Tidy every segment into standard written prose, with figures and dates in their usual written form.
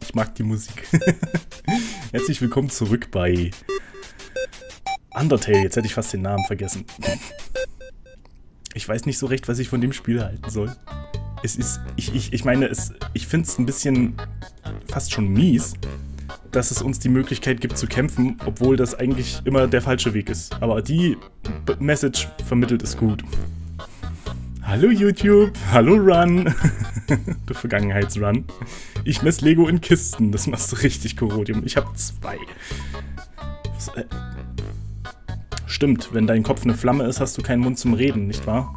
Ich mag die Musik. Herzlich willkommen zurück bei Undertale. Jetzt hätte ich fast den Namen vergessen. Ich weiß nicht so recht, was ich von dem Spiel halten soll. Es ist, ich meine, ich finde es ein bisschen fast schon mies, dass es uns die Möglichkeit gibt zu kämpfen, obwohl das eigentlich immer der falsche Weg ist. Aber die Message vermittelt es gut. Hallo YouTube, hallo Run, du Vergangenheitsrun. Ich messe Lego in Kisten, das machst du richtig, Korodium. Ich habe 2. Stimmt, wenn dein Kopf eine Flamme ist, hast du keinen Mund zum Reden, nicht wahr?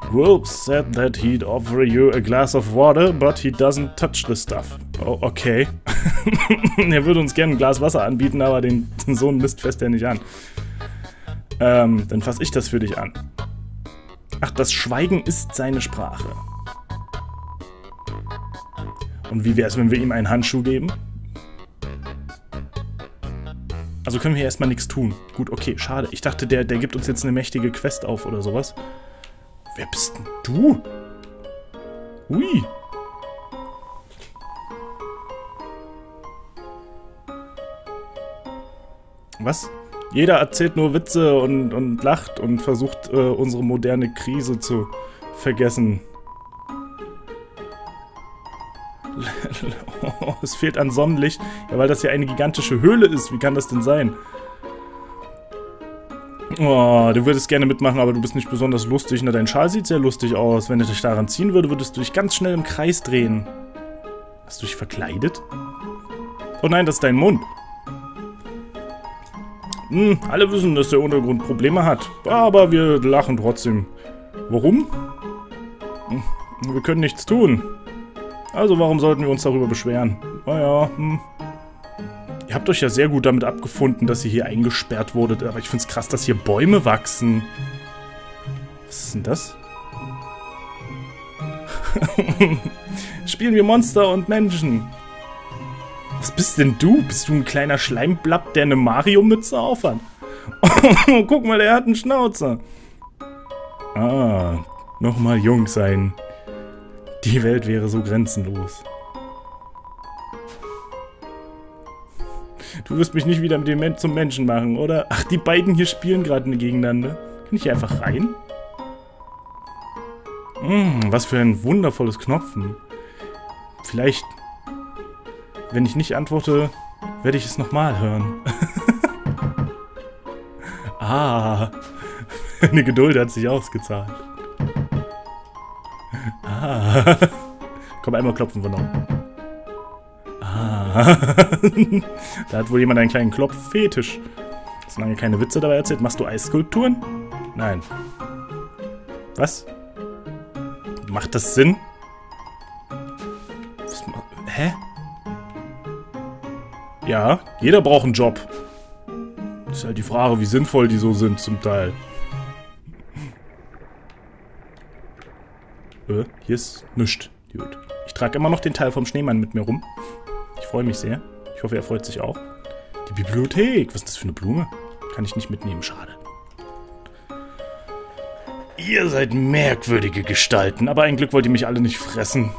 Gulp said that he'd offer you a glass of water, but he doesn't touch the stuff. Oh, okay. Er würde uns gerne ein Glas Wasser anbieten, aber so einen Mist fasst er nicht an. Dann fasse ich das für dich an. Ach, das Schweigen ist seine Sprache. Und wie wäre es, wenn wir ihm einen Handschuh geben? Also können wir hier erstmal nichts tun. Gut, okay, schade. Ich dachte, der gibt uns jetzt eine mächtige Quest auf oder sowas. Wer bist denn du? Ui. Was? Jeder erzählt nur Witze und lacht und versucht, unsere moderne Krise zu vergessen. Oh, es fehlt an Sonnenlicht. Ja, weil das ja eine gigantische Höhle ist. Wie kann das denn sein? Oh, du würdest gerne mitmachen, aber du bist nicht besonders lustig. Na, dein Schal sieht sehr lustig aus. Wenn du dich daran ziehen würde, würdest du dich ganz schnell im Kreis drehen. Hast du dich verkleidet? Oh nein, das ist dein Mund. Alle wissen, dass der Untergrund Probleme hat. Aber wir lachen trotzdem. Warum? Wir können nichts tun. Also warum sollten wir uns darüber beschweren? Naja, Ihr habt euch ja sehr gut damit abgefunden, dass ihr hier eingesperrt wurdet. Aber ich find's krass, dass hier Bäume wachsen. Was ist denn das? Spielen wir Monster und Menschen. Was bist denn du? Bist du ein kleiner Schleimblatt, der eine Mario-Mütze aufhat? Guck mal, der hat einen Schnauzer. Ah, nochmal jung sein. Die Welt wäre so grenzenlos. Du wirst mich nicht wieder mit dem zum Menschen machen, oder? Ach, die beiden hier spielen gerade gegeneinander. Kann ich hier einfach rein? Was für ein wundervolles Knopfen. Vielleicht, wenn ich nicht antworte, werde ich es nochmal hören. Ah, eine Geduld hat sich ausgezahlt. Ah, komm, einmal klopfen wir noch. Ah, da hat wohl jemand einen kleinen Klopffetisch. Solange keine Witze dabei erzählt. Machst du Eisskulpturen? Nein. Was? Macht das Sinn? Hä? Ja, jeder braucht einen Job. Ist halt die Frage, wie sinnvoll die so sind zum Teil. Hier ist nichts. Gut. Ich trage immer noch den Teil vom Schneemann mit mir rum. Ich freue mich sehr. Ich hoffe, er freut sich auch. Die Bibliothek. Was ist das für eine Blume? Kann ich nicht mitnehmen. Schade. Ihr seid merkwürdige Gestalten, aber ein Glück wollt ihr mich alle nicht fressen.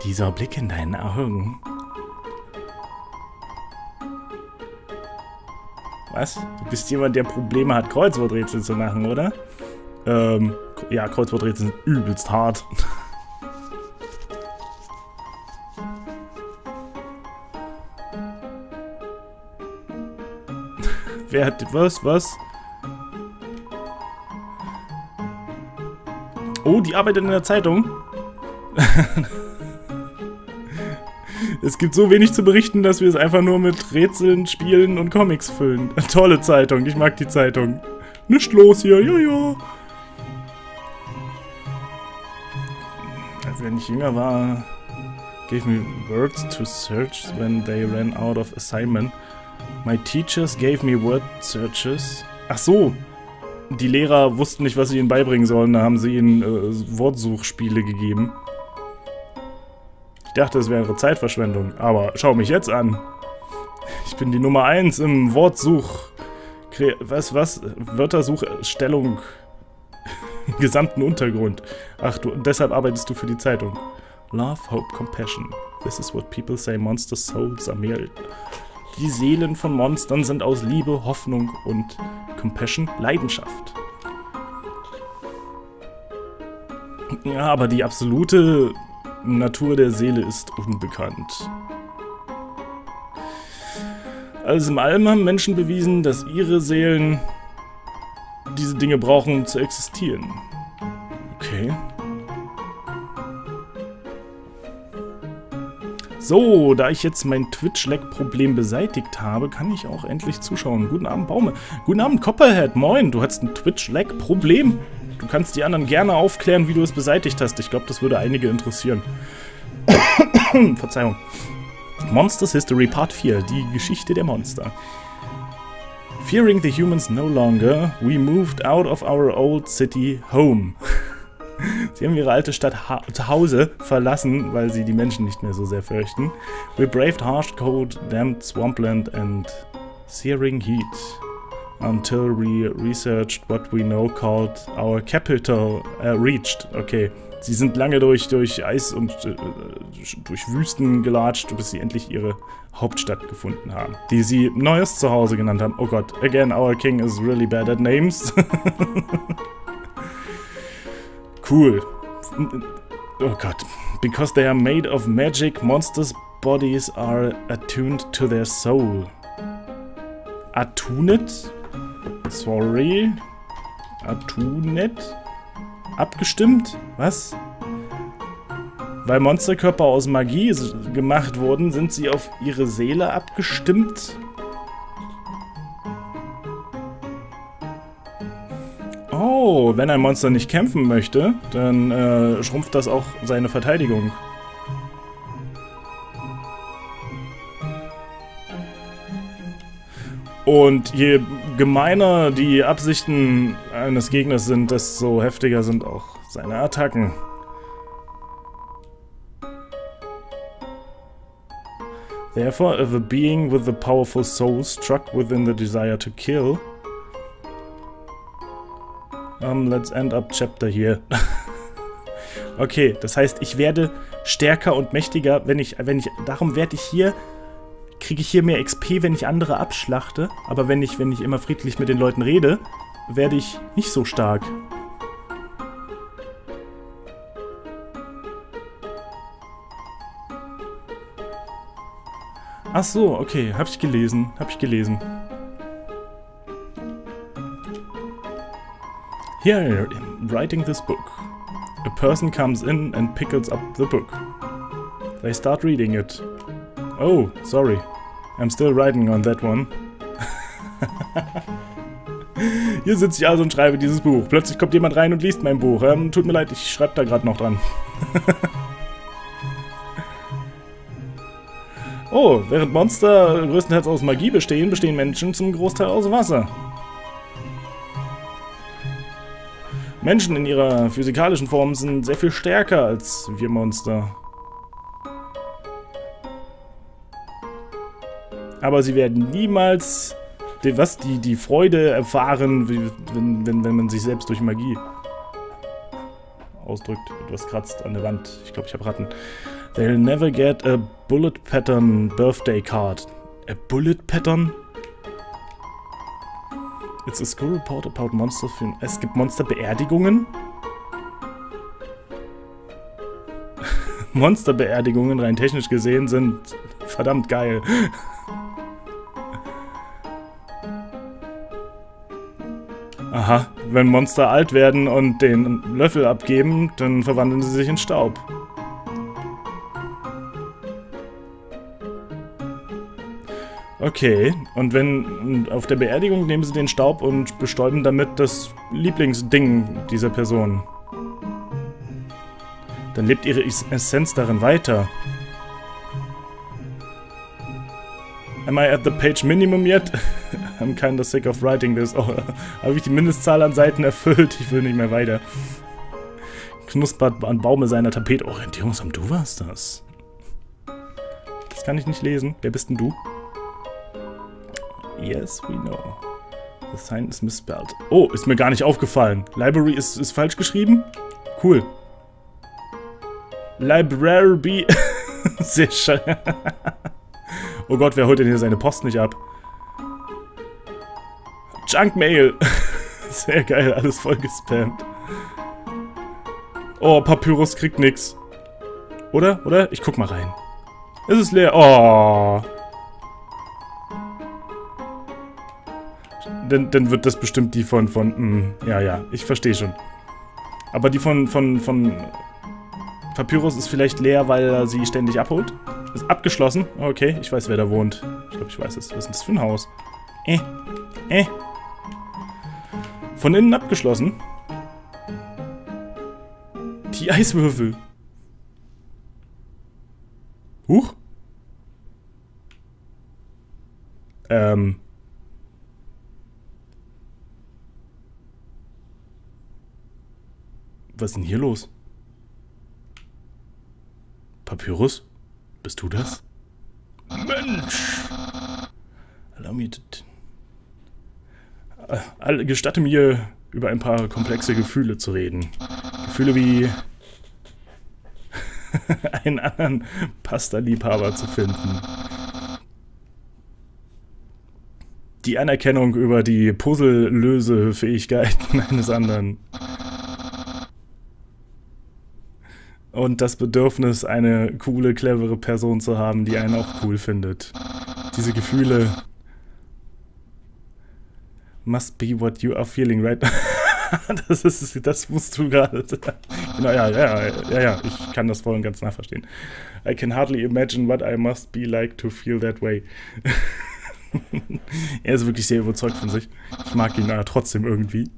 Dieser Blick in deinen Augen. Was? Du bist jemand, der Probleme hat, Kreuzworträtsel zu machen, oder? Ja, Kreuzworträtsel sind übelst hart. Wer hat... Was? Oh, die arbeitet in der Zeitung. Es gibt so wenig zu berichten, dass wir es einfach nur mit Rätseln, Spielen und Comics füllen. Tolle Zeitung, ich mag die Zeitung. Nicht los hier, jojo. Als wenn ich jünger war, gave me words to search when they ran out of assignment. My teachers gave me word searches. Ach so, die Lehrer wussten nicht, was sie ihnen beibringen sollen, da haben sie ihnen Wortsuchspiele gegeben. Ich dachte, es wäre Zeitverschwendung, aber schau mich jetzt an. Ich bin die Nummer 1 im Wortsuch... Was? Wörtersuchstellung. gesamten Untergrund. Ach, deshalb arbeitest du für die Zeitung. Love, Hope, Compassion. This is what people say monster souls are made. Die Seelen von Monstern sind aus Liebe, Hoffnung und Compassion, Leidenschaft. Ja, aber die absolute Natur der Seele ist unbekannt. Alles in allem haben Menschen bewiesen, dass ihre Seelen diese Dinge brauchen, um zu existieren. Okay. So, da ich jetzt mein Twitch-Lag-Problem beseitigt habe, kann ich auch endlich zuschauen. Guten Abend, Baume. Guten Abend, Copperhead. Moin, du hast ein Twitch-Lag-Problem? Du kannst die anderen gerne aufklären, wie du es beseitigt hast. Ich glaube, das würde einige interessieren. Verzeihung. Monsters History Part 4. Die Geschichte der Monster. Fearing the humans no longer, we moved out of our old city home. Sie haben ihre alte Stadt zu Hause verlassen, weil sie die Menschen nicht mehr so sehr fürchten. We braved harsh cold, damp swampland and searing heat. Until we researched what we know called our capital reached. Okay, sie sind lange durch Eis und durch Wüsten gelatscht, bis sie endlich ihre Hauptstadt gefunden haben, die sie neues Zuhause genannt haben. Oh Gott, again, our king is really bad at names. Cool. Oh Gott. Because they are made of magic, monsters' bodies are attuned to their soul. Attuned? Sorry. Attuned? Abgestimmt? Was? Weil Monsterkörper aus Magie gemacht wurden, sind sie auf ihre Seele abgestimmt? Oh, wenn ein Monster nicht kämpfen möchte, dann schrumpft das auch seine Verteidigung. Und je gemeiner die Absichten eines Gegners sind, desto heftiger sind auch seine Attacken. Therefore, if a being with a powerful soul struck within the desire to kill... let's end up chapter here. Okay, das heißt, ich werde stärker und mächtiger, darum werde ich hier, kriege ich hier mehr XP, wenn ich andere abschlachte, aber wenn ich immer friedlich mit den Leuten rede, werde ich nicht so stark. Ach so, okay, hab ich gelesen. Here, writing this book. A person comes in and picks up the book. They start reading it. Oh, sorry. I'm still writing on that one. Hier sitze ich also und schreibe dieses Buch. Plötzlich kommt jemand rein und liest mein Buch. Tut mir leid, ich schreibe da gerade noch dran. Oh, während Monster größtenteils aus Magie bestehen, bestehen Menschen zum Großteil aus Wasser. Menschen in ihrer physikalischen Form sind sehr viel stärker als wir Monster. Aber sie werden niemals die Freude erfahren, wenn man sich selbst durch Magie ausdrückt. Etwas kratzt an der Wand. Ich glaube, ich habe Ratten. They'll never get a bullet pattern birthday card. A bullet pattern? It's a school report about monster film. Es gibt Monsterbeerdigungen? Monsterbeerdigungen, rein technisch gesehen, sind verdammt geil. Aha, wenn Monster alt werden und den Löffel abgeben, dann verwandeln sie sich in Staub. Okay, und auf der Beerdigung nehmen sie den Staub und bestäuben damit das Lieblingsding dieser Person. Dann lebt ihre Essenz darin weiter. Am I at the page minimum yet? I'm kinda sick of writing this. Oh, habe ich die Mindestzahl an Seiten erfüllt? Ich will nicht mehr weiter. Knuspert an Baume seiner Tapete. Orientierungsamt, du warst das. Das kann ich nicht lesen. Wer bist denn du? Yes, we know. The sign is misspelled. Oh, ist mir gar nicht aufgefallen. Library ist falsch geschrieben? Cool. Library. Sehr schön. Oh Gott, wer holt denn hier seine Post nicht ab? Junkmail. Sehr geil, alles voll gespammt. Oh, Papyrus kriegt nix. Oder? Oder? Ich guck mal rein. Es ist leer. Oh. Dann wird das bestimmt die von ja, ich verstehe schon. Aber die von Papyrus ist vielleicht leer, weil er sie ständig abholt. Ist abgeschlossen. Okay, ich weiß, wer da wohnt. Ich glaube, ich weiß es. Was ist denn das für ein Haus? Von innen abgeschlossen. Die Eiswürfel. Huch. Was ist denn hier los? Papyrus? Bist du das? Mensch! Gestatte mir, über ein paar komplexe Gefühle zu reden. Gefühle wie einen anderen Pasta-Liebhaber zu finden. Die Anerkennung über die Puzzle-Löse-Fähigkeiten eines anderen. Und das Bedürfnis, eine coole, clevere Person zu haben, die einen auch cool findet. Diese Gefühle must be what you are feeling, right? Das musst du gerade. Genau, ja, ich kann das voll und ganz nachverstehen. I can hardly imagine what I must be like to feel that way. Er ist wirklich sehr überzeugt von sich. Ich mag ihn trotzdem irgendwie.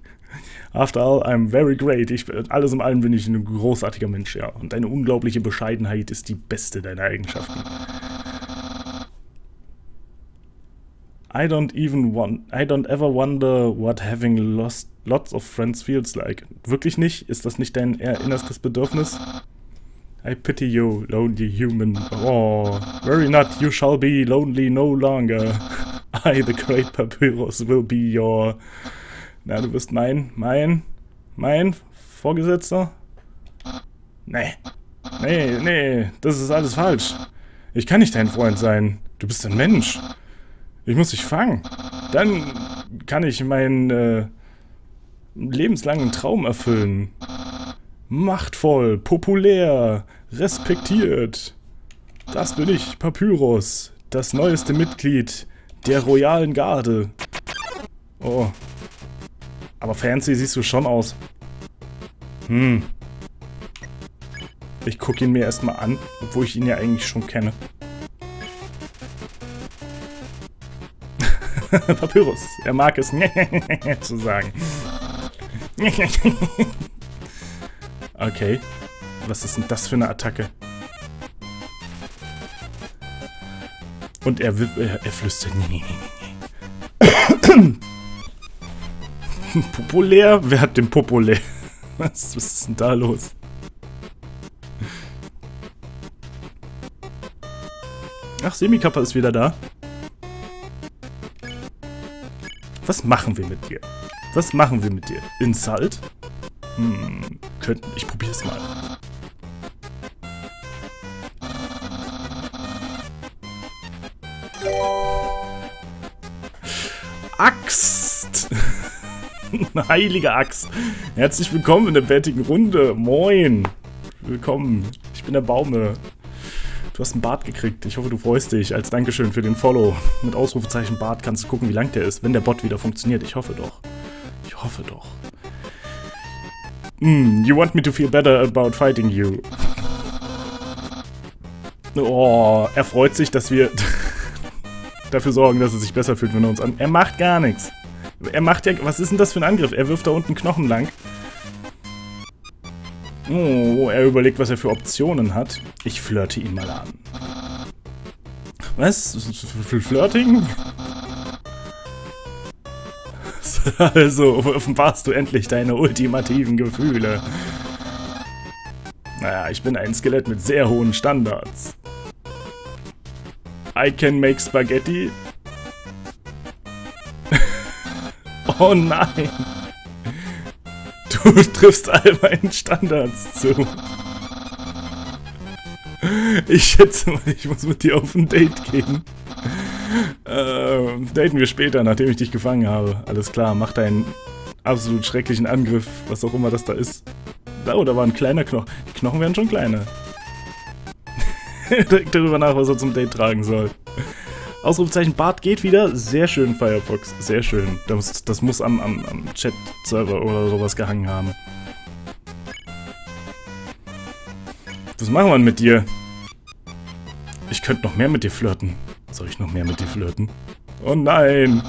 After all, I'm very great. Alles in allem bin ich ein großartiger Mensch, ja. Und deine unglaubliche Bescheidenheit ist die beste deiner Eigenschaften. I don't ever wonder what having lots of friends feels like. Wirklich nicht? Ist das nicht dein innerstes Bedürfnis? I pity you, lonely human. Oh, very not. You shall be lonely no longer. I, the great Papyrus, will be your... Na, du bist mein Vorgesetzter? Nee, das ist alles falsch. Ich kann nicht dein Freund sein. Du bist ein Mensch. Ich muss dich fangen. Dann kann ich meinen lebenslangen Traum erfüllen. Machtvoll, populär, respektiert. Das bin ich, Papyrus, das neueste Mitglied der Royalen Garde. Oh. Aber fancy siehst du schon aus. Ich gucke ihn mir erstmal an, obwohl ich ihn ja eigentlich schon kenne. Papyrus, er mag es zu sagen. Okay, was ist denn das für eine Attacke? Und er flüstert. Populär? Wer hat den populär? Was ist denn da los? Ach, Semikappa ist wieder da. Was machen wir mit dir? Was machen wir mit dir? Insult? Ich probier's mal. Axt! Eine heilige Axt. Herzlich willkommen in der bärtigen Runde. Moin. Willkommen. Ich bin der Baume. Du hast einen Bart gekriegt. Ich hoffe, du freust dich. Als Dankeschön für den Follow. Mit Ausrufezeichen Bart kannst du gucken, wie lang der ist, wenn der Bot wieder funktioniert. Ich hoffe doch. Ich hoffe doch. You want me to feel better about fighting you. Oh, er freut sich, dass wir dafür sorgen, dass er sich besser fühlt, wenn er uns an... Er macht gar nichts. Er macht ja... Was ist denn das für ein Angriff? Er wirft da unten Knochen lang. Oh, er überlegt, was er für Optionen hat. Ich flirte ihn mal an. Was? Für Flirting? Also offenbarst du endlich deine ultimativen Gefühle. Naja, ich bin ein Skelett mit sehr hohen Standards. I can make spaghetti. Oh nein. Du triffst all meinen Standards zu. Ich schätze mal, ich muss mit dir auf ein Date gehen. Daten wir später, nachdem ich dich gefangen habe. Alles klar, mach deinen absolut schrecklichen Angriff, was auch immer das da ist. Oh, da war ein kleiner Knochen. Die Knochen werden schon kleiner. Denk darüber nach, was er zum Date tragen soll. Ausrufezeichen, Bart geht wieder. Sehr schön, Firefox. Sehr schön. Das muss am Chat-Server oder sowas gehangen haben. Was machen wir denn mit dir? Ich könnte noch mehr mit dir flirten. Soll ich noch mehr mit dir flirten? Oh nein!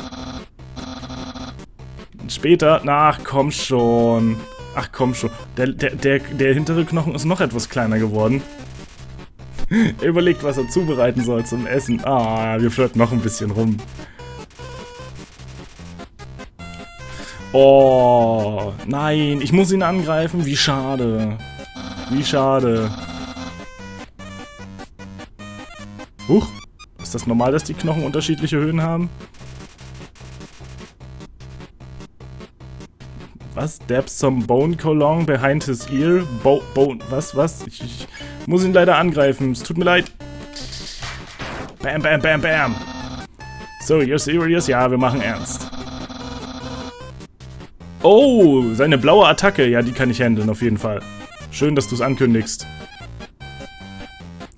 Später? Ach, komm schon. Ach, komm schon. Der hintere Knochen ist noch etwas kleiner geworden. Er überlegt, was er zubereiten soll zum Essen. Ah, wir flirten noch ein bisschen rum. Oh, nein. Ich muss ihn angreifen. Wie schade. Wie schade. Huch. Ist das normal, dass die Knochen unterschiedliche Höhen haben? Was? Dabs some bone colong behind his ear? Bone. Was? Ich muss ihn leider angreifen. Es tut mir leid. Bam, bam, bam, bam. So, you're serious? Ja, wir machen ernst. Oh, seine blaue Attacke. Ja, die kann ich handeln, auf jeden Fall. Schön, dass du es ankündigst.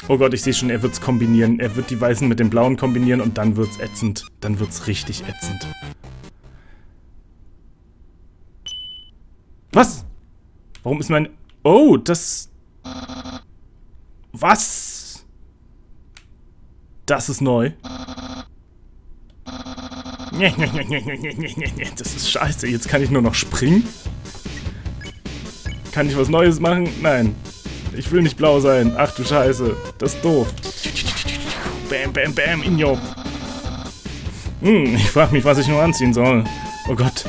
Oh Gott, ich sehe schon, er wird es kombinieren. Er wird die Weißen mit den Blauen kombinieren und dann wird's ätzend. Dann wird's richtig ätzend. Was? Warum ist mein... Oh, das... Was? Das ist neu. Das ist scheiße. Jetzt kann ich nur noch springen. Kann ich was Neues machen? Nein. Ich will nicht blau sein. Ach du Scheiße. Das ist doof. Bam, bam, bam, in your... ich frage mich, was ich nur anziehen soll. Oh Gott.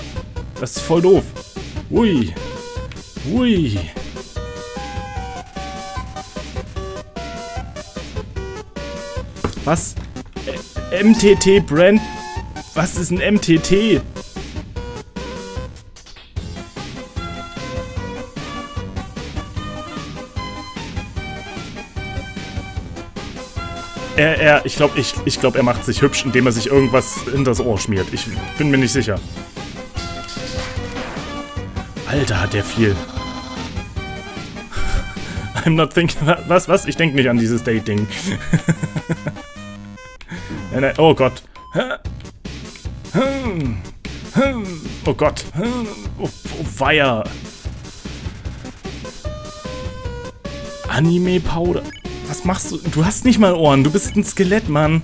Das ist voll doof. Ui. Ui. Was? MTT Brand? Was ist ein MTT? Ich glaube, er macht sich hübsch, indem er sich irgendwas hinters Ohr schmiert. Ich bin mir nicht sicher. Alter, hat der viel. I'm not thinking... Was? Ich denke nicht an dieses Date-Ding. Oh Gott. Oh Gott. Oh weia. Anime-Powder. Was machst du? Du hast nicht mal Ohren. Du bist ein Skelett, Mann.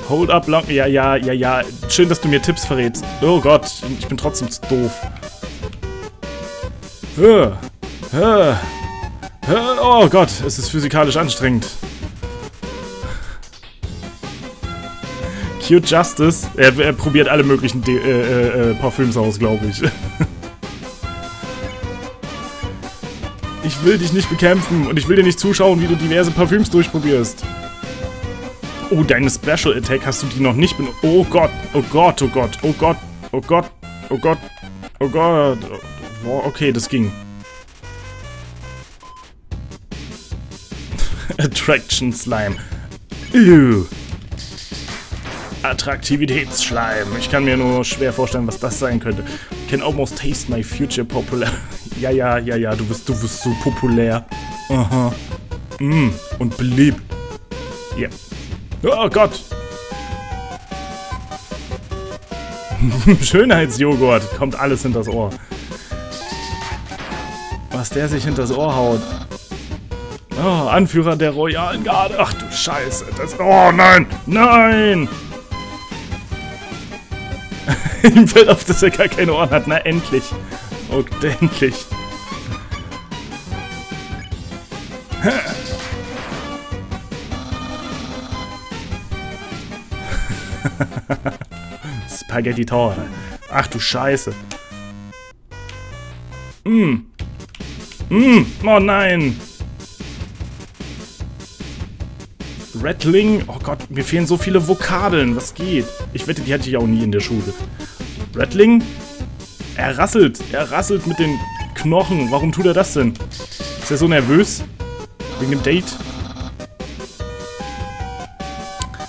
Hold up long... Ja. Schön, dass du mir Tipps verrätst. Oh Gott, ich bin trotzdem zu doof. Oh Gott, es ist physikalisch anstrengend. Cute Justice. Er probiert alle möglichen Parfüms aus, glaube ich. Ich will dich nicht bekämpfen und ich will dir nicht zuschauen, wie du diverse Parfüms durchprobierst. Oh, deine Special Attack hast du die noch nicht benutzt. Oh Gott, oh Gott, oh Gott, oh Gott, oh Gott, oh Gott, oh Gott. Okay, das ging. Attraction Slime. Ew. Attraktivitätsschleim. Ich kann mir nur schwer vorstellen, was das sein könnte. Can almost taste my future popular. Ja, du bist so populär. Aha. Und beliebt. Ja. Oh Gott. Schönheitsjoghurt. Kommt alles hinters Ohr. Was der sich hinters Ohr haut. Oh, Anführer der Royalen Garde. Ach du Scheiße. Oh nein. Nein. Ihm fällt auf, dass er gar keine Ohren hat. Na, endlich. Oh, endlich. Spaghetti Torte. Ach du Scheiße. Oh nein. Rattling. Oh Gott, mir fehlen so viele Vokabeln. Was geht? Ich wette, die hatte ich auch nie in der Schule. Rattling. Er rasselt mit den Knochen. Warum tut er das denn? Ist er so nervös? Wegen dem Date?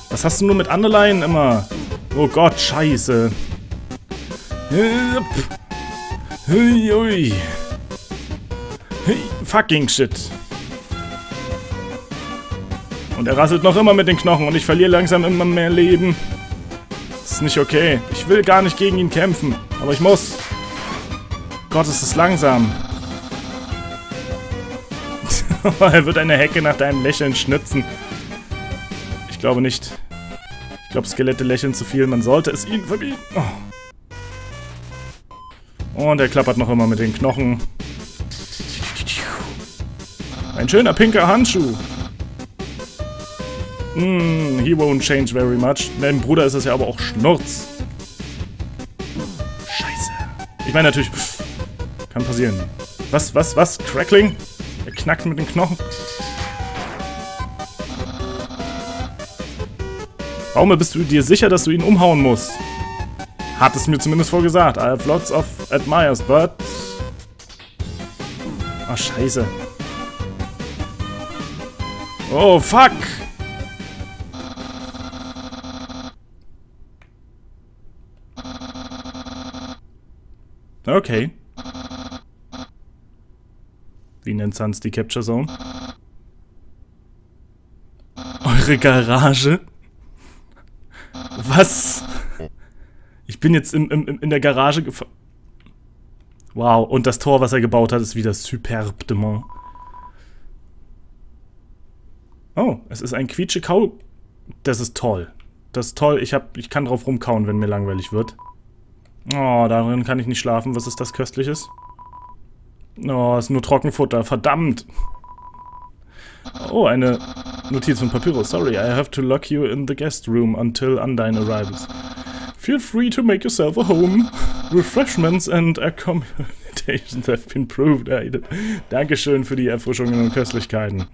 Was hast du nur mit Underline immer? Oh Gott, scheiße. Hui, hui. Hey, fucking shit. Und er rasselt noch immer mit den Knochen und ich verliere langsam immer mehr Leben. Das ist nicht okay. Ich will gar nicht gegen ihn kämpfen, aber ich muss. Gott, ist es langsam. Er wird eine Hecke nach deinem Lächeln schnitzen. Ich glaube nicht. Ich glaube, Skelette lächeln zu viel. Man sollte es ihnen verbieten. Oh. Und er klappert noch immer mit den Knochen. Ein schöner pinker Handschuh. He won't change very much. Dein Bruder ist es ja aber auch Schnurz. Scheiße. Ich meine natürlich... Kann passieren. Was? Crackling? Er knackt mit den Knochen. Warum bist du dir sicher, dass du ihn umhauen musst? Hat es mir zumindest vorgesagt. I have lots of admirers, but... Oh, scheiße. Oh, fuck! Okay. Wie nennt Sans die Capture Zone? Eure Garage? Was? Ich bin jetzt in der Garage gefahren. Wow, und das Tor, was er gebaut hat, ist wieder superbement. Oh, es ist ein Quietsche-Kau. Das ist toll. Das ist toll. Ich kann drauf rumkauen, wenn mir langweilig wird. Oh, darin kann ich nicht schlafen. Was ist das Köstliches? Oh, ist nur Trockenfutter. Verdammt. Oh, eine Notiz von Papyrus. Sorry, I have to lock you in the guest room until Undyne arrives. Feel free to make yourself a home. Refreshments and accommodations have been provided. Dankeschön für die Erfrischungen und Köstlichkeiten.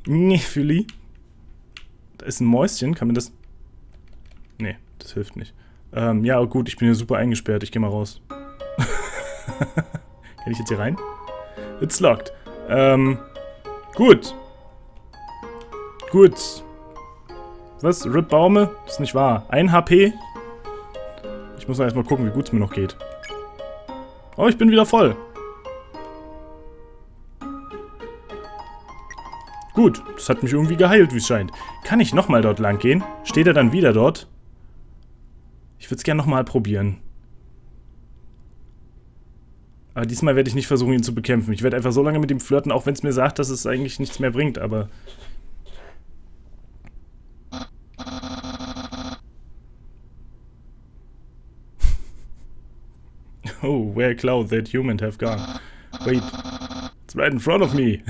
Fühli. Da ist ein Mäuschen. Kann man das... Nee, das hilft nicht. Ja, gut, ich bin hier super eingesperrt. Ich gehe mal raus. Kann ich jetzt hier rein? It's locked. Gut. Gut. Was? Rip Baume? Das ist nicht wahr. 1 HP? Ich muss erstmal gucken, wie gut es mir noch geht. Oh, ich bin wieder voll. Gut, das hat mich irgendwie geheilt, wie es scheint. Kann ich nochmal dort lang gehen? Steht er dann wieder dort? Ich würde es gerne nochmal probieren. Aber diesmal werde ich nicht versuchen, ihn zu bekämpfen. Ich werde einfach so lange mit ihm flirten, auch wenn es mir sagt, dass es eigentlich nichts mehr bringt, aber... Oh, where Cloud that human have gone. Wait, it's right in front of me.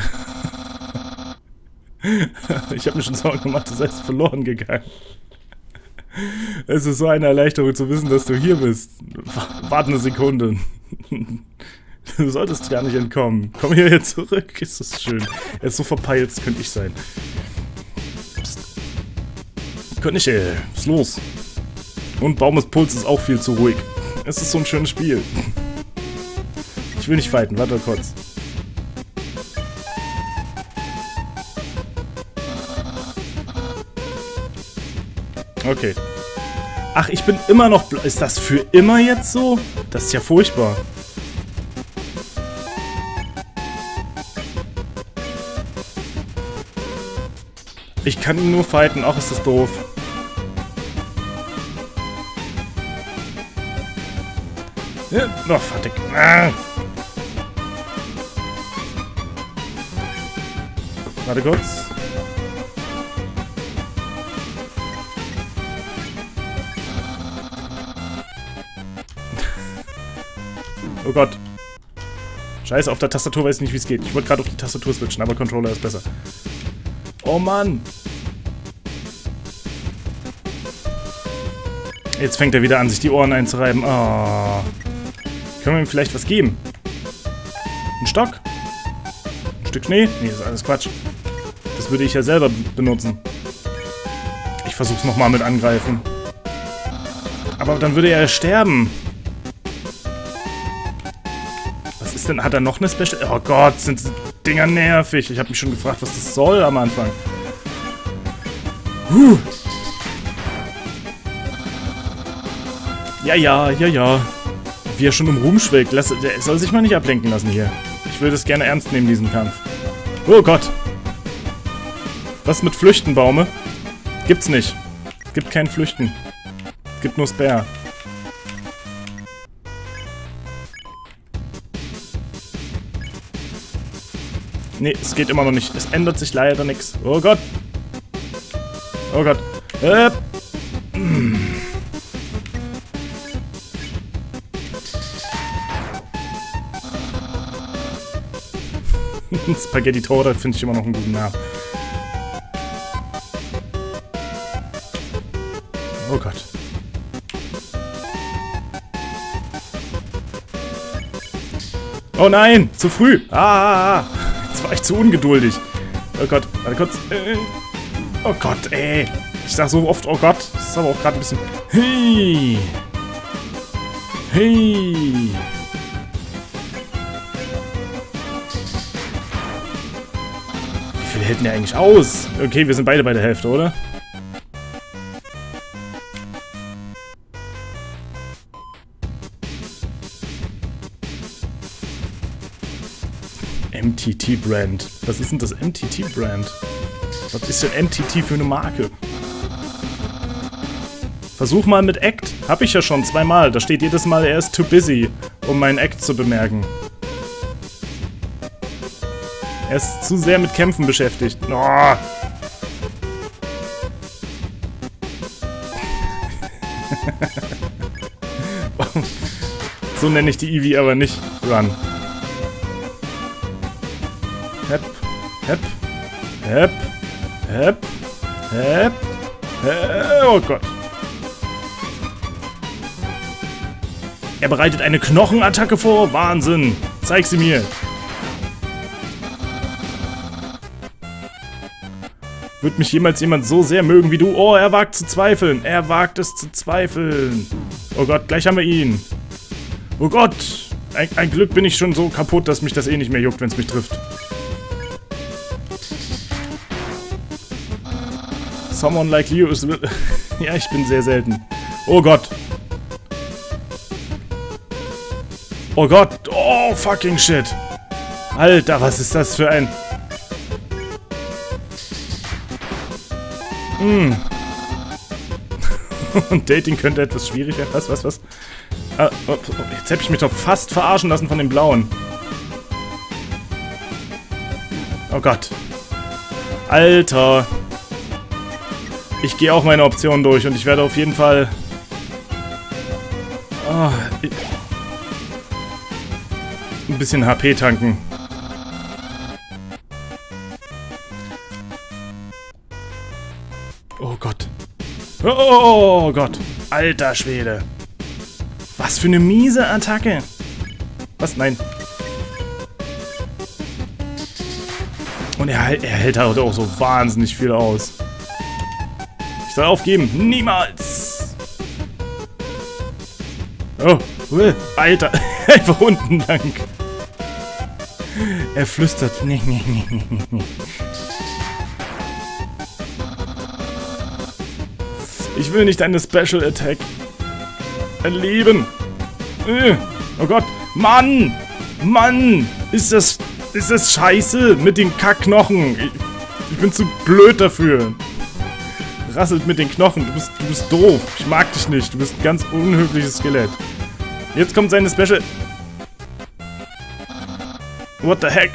Ich habe mir schon Sorgen gemacht, du seist verloren gegangen. Es ist so eine Erleichterung zu wissen, dass du hier bist. Warte eine Sekunde. Du solltest gar nicht entkommen. Komm hier zurück. Ist das schön. Er ist so verpeilt, das könnte ich sein. Psst. Könnte ich, was ist los? Und Baumes Puls ist auch viel zu ruhig. Es ist so ein schönes Spiel. Ich will nicht fighten, warte kurz. Okay. Ach, ich bin immer noch... Ist das für immer jetzt so? Das ist ja furchtbar. Ich kann ihn nur fighten. Ach, ist das doof. Ja, noch fertig. Ah. Warte kurz. Oh Gott. Scheiße, auf der Tastatur weiß ich nicht, wie es geht. Ich wollte gerade auf die Tastatur switchen, aber Controller ist besser. Oh Mann. Jetzt fängt er wieder an, sich die Ohren einzureiben. Oh. Können wir ihm vielleicht was geben? Ein Stock? Ein Stück Schnee? Nee, das ist alles Quatsch. würde ich ja selber benutzen. Ich versuch's nochmal mit Angreifen. Aber dann würde er sterben. Was ist denn? Hat er noch eine Special? Oh Gott, sind die Dinger nervig. Ich habe mich schon gefragt, was das soll am Anfang. Ja. Wie er schon im Ruhm schwelgt. Der soll sich mal nicht ablenken lassen hier. Ich würde es gerne ernst nehmen, diesen Kampf. Oh Gott. Was mit Flüchten, Baume? Gibt's nicht. Gibt kein Flüchten. Gibt nur Spare. Nee, es geht immer noch nicht. Es ändert sich leider nichts. Oh Gott. Oh Gott. Spaghetti Tore finde ich immer noch einen guten Namen. Oh Gott. Oh nein, zu früh. Jetzt war ich zu ungeduldig. Oh Gott, warte kurz. Oh Gott, ey. Ich sag so oft, oh Gott. Das ist aber auch gerade ein bisschen... Hey. Hey. Wie viel hält denn der eigentlich aus? Okay, wir sind beide bei der Hälfte, oder? MTT-Brand. Was ist denn das MTT-Brand? Was ist denn MTT für eine Marke? Versuch mal mit Act. Hab ich ja schon zweimal. Da steht jedes Mal, er ist too busy, um meinen Act zu bemerken. Er ist zu sehr mit Kämpfen beschäftigt. Oh. So nenne ich die Eevee aber nicht. Run. Hep, hep, hep, hep, hep, hep. Oh Gott. Er bereitet eine Knochenattacke vor. Wahnsinn. Zeig sie mir. Wird mich jemals jemand so sehr mögen wie du? Oh, er wagt zu zweifeln. Er wagt es zu zweifeln. Oh Gott, gleich haben wir ihn. Oh Gott. Ein Glück bin ich schon so kaputt, dass mich das eh nicht mehr juckt, wenn es mich trifft. Someone like you is... Ja, ich bin sehr selten. Oh Gott. Oh Gott. Oh, fucking shit. Alter, was ist das für ein... Und Dating könnte etwas schwierig werden. Was? Jetzt hätte ich mich doch fast verarschen lassen von dem Blauen. Oh Gott. Alter. Ich gehe auch meine Optionen durch und ich werde auf jeden Fall... ein bisschen HP tanken. Oh Gott. Oh Gott. Alter Schwede. Was für eine miese Attacke. Was? Nein. Und er hält halt auch so wahnsinnig viel aus. Ich soll aufgeben. Niemals. Oh. Alter. Einfach unten lang. Er flüstert. Ich will nicht deine Special Attack erleben. Oh Gott. Mann. Mann. Ist das scheiße mit den Kackknochen. Ich bin zu blöd dafür. Rasselt mit den Knochen. Du bist doof. Ich mag dich nicht. Du bist ein ganz unhöfliches Skelett. Jetzt kommt seine Special... What the heck?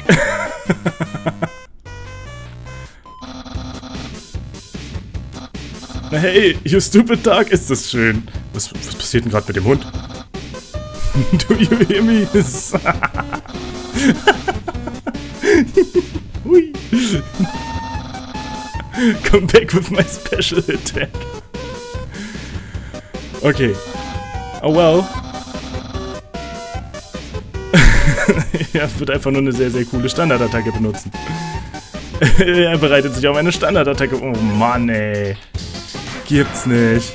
Hey, you stupid dog, ist das schön. Was passiert denn gerade mit dem Hund? Do you hear me? Hui. Come back with my special attack. Okay. Oh well. Er wird einfach nur eine sehr, sehr coole Standardattacke benutzen. Er bereitet sich auf eine Standardattacke. Oh Mann, ey. Gibt's nicht.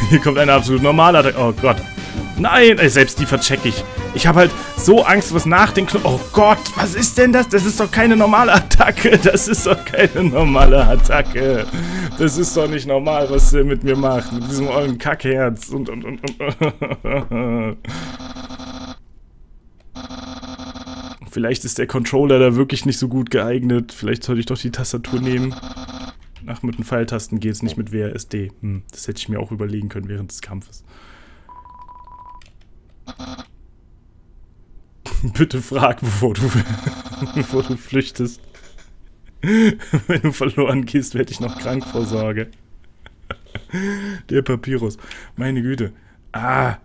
Hier kommt eine absolut normale Attacke. Oh Gott. Nein, ey, selbst die vercheck ich. Ich habe halt so Angst, was nach den Knopf... Oh Gott, was ist denn das? Das ist doch keine normale Attacke. Das ist doch keine normale Attacke. Das ist doch nicht normal, was der mit mir macht. Mit diesem ollen Kackherz und. Vielleicht ist der Controller da wirklich nicht so gut geeignet. Vielleicht sollte ich doch die Tastatur nehmen. Ach, mit den Pfeiltasten geht's nicht mit WASD. Das hätte ich mir auch überlegen können während des Kampfes. Bitte frag, bevor du flüchtest. Wenn du verloren gehst, werde ich noch Krankvorsorge. Der Papyrus. Meine Güte. Ah.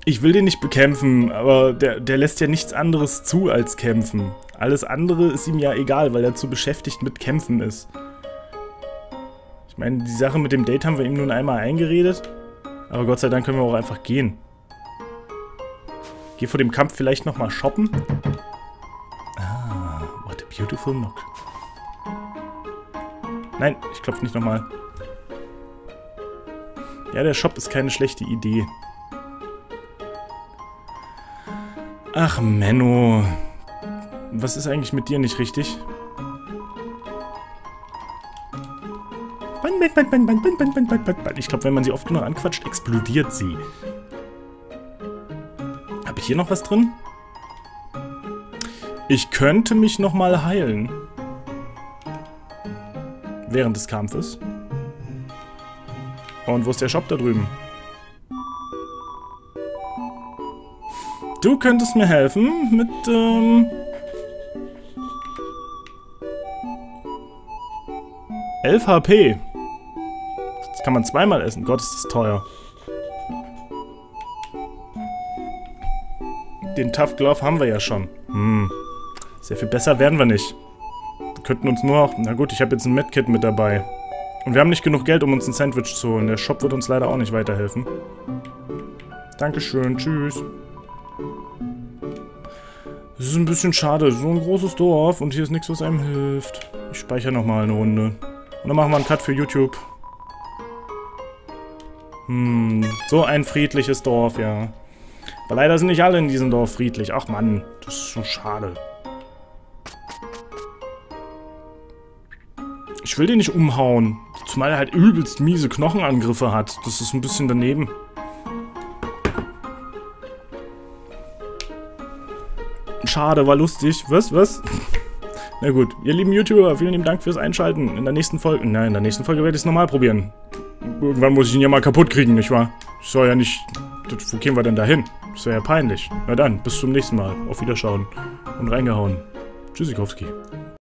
Ich will den nicht bekämpfen, aber der lässt ja nichts anderes zu als kämpfen. Alles andere ist ihm ja egal, weil er zu beschäftigt mit Kämpfen ist. Ich meine, die Sache mit dem Date haben wir ihm nun einmal eingeredet. Aber Gott sei Dank können wir auch einfach gehen. Geh vor dem Kampf vielleicht nochmal shoppen. Ah, what a beautiful knock. Nein, ich klopfe nicht nochmal. Ja, der Shop ist keine schlechte Idee. Ach, Menno. Was ist eigentlich mit dir nicht richtig? Ich glaube, wenn man sie oft genug anquatscht, explodiert sie. Habe ich hier noch was drin? Ich könnte mich nochmal heilen. Während des Kampfes. Und wo ist der Shop da drüben? Du könntest mir helfen mit, 11 HP. Das kann man zweimal essen. Gott, ist das teuer. Den Tough Glove haben wir ja schon. Sehr viel besser werden wir nicht. Wir könnten uns nur noch... Na gut, ich habe jetzt ein Medkit mit dabei. Und wir haben nicht genug Geld, um uns ein Sandwich zu holen. Der Shop wird uns leider auch nicht weiterhelfen. Dankeschön, tschüss. Das ist ein bisschen schade. So ein großes Dorf und hier ist nichts, was einem hilft. Ich speichere nochmal eine Runde. Und dann machen wir einen Cut für YouTube. So ein friedliches Dorf, ja. Aber leider sind nicht alle in diesem Dorf friedlich. Ach Mann, das ist so schade. Ich will den nicht umhauen. Zumal er halt übelst miese Knochenangriffe hat. Das ist ein bisschen daneben. Schade, war lustig. Was? Na gut, ihr lieben YouTuber, vielen lieben Dank fürs Einschalten. In der nächsten Folge... Nein, in der nächsten Folge werde ich es nochmal probieren. Irgendwann muss ich ihn ja mal kaputt kriegen, nicht wahr? Ich soll ja nicht... Wo gehen wir denn da hin? Das wäre ja peinlich. Na dann, bis zum nächsten Mal. Auf Wiederschauen. Und reingehauen. Tschüssikowski.